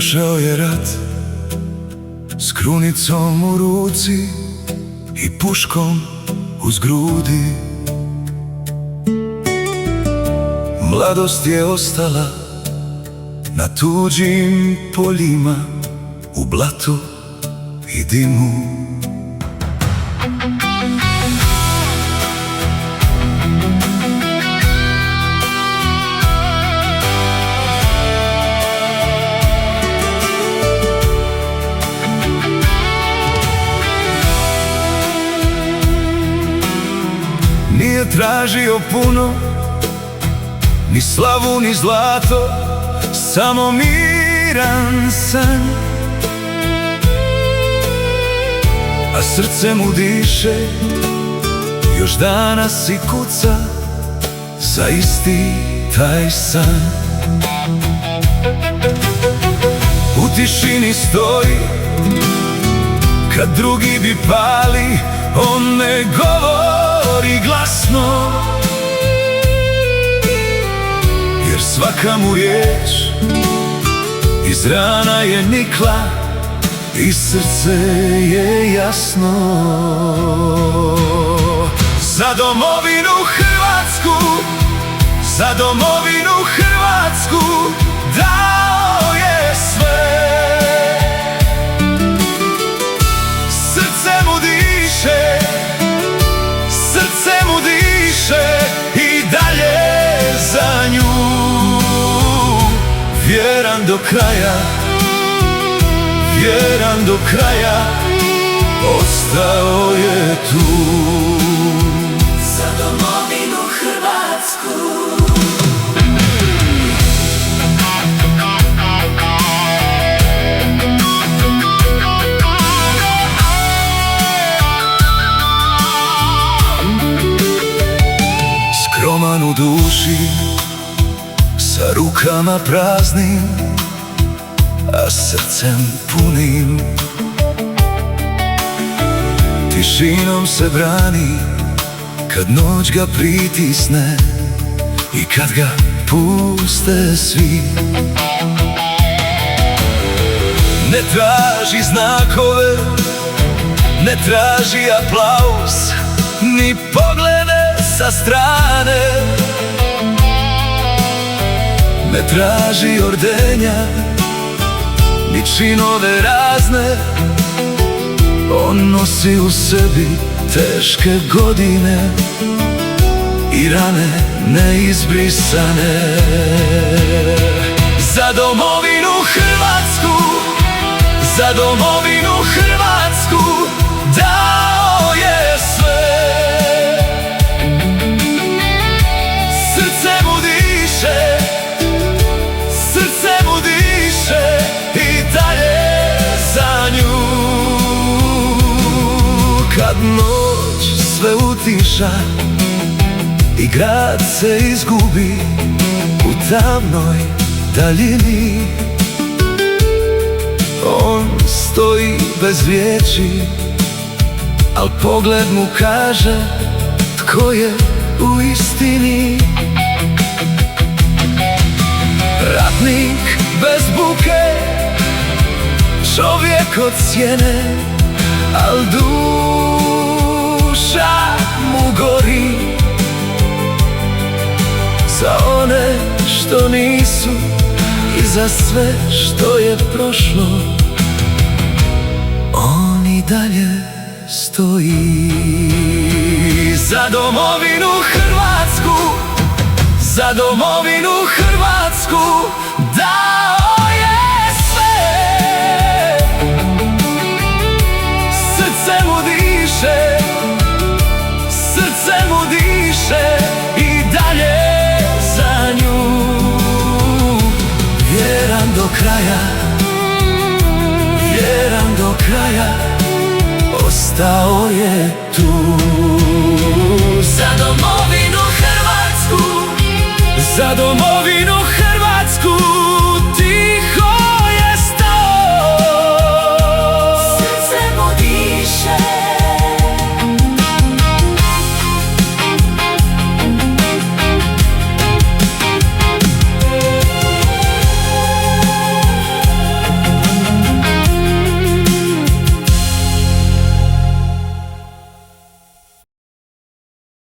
Došao je rat s krunicom u ruci i puškom uz grudi. Mladost je ostala na tuđim poljima, u blatu i dimu. Nije tražio puno, ni slavu ni zlato, samo miran san. A srce mu diše, još danas i kuca za isti taj san. U tišini stoji, kad drugi bi pali, on ne govori glasno, jer svaka mu riječ iz rana je nikla i srce je jasno. Za domovinu Hrvatsku, za domovinu Hrvatsku dao je sve. Srce mu diše, srce mu diše i dalje za nju. Vjeran do kraja, vjeran do kraja, ostao je tu. Za domovinu Hrvatsku. Skroman u duši, sa rukama praznim, a srcem punim. Tišinom se brani, kad noć ga pritisne i kad ga puste svi. Ne traži znakove, ne traži aplauz, ni poglede sa strane. Ne traži ordenja, ni činove razne. On nosi u sebi teške godine i rane neizbrisane. Za domovinu Hrvatsku, za domovinu Hrvatsku dao je sve. Srce mu diše, srce mu diše i dalje za nju. Kad noć sve utiša i grad se izgubi u tamnoj daljini, on stoji bez riječi, al pogled mu kaže tko je u istini. Ratnik bez buke, čovjek od sjene, al duša mu gori. Za one što nisu i za sve što je prošlo, on i dalje stoji. Za domovinu Hrvatsku, za domovinu Hrvatsku dao je sve. Srce mu diše, srce mu diše i dalje za nju. Vjeran do kraja, vjeran do kraja, ostao je tu. Za domovinu Hrvatsku, za domovinu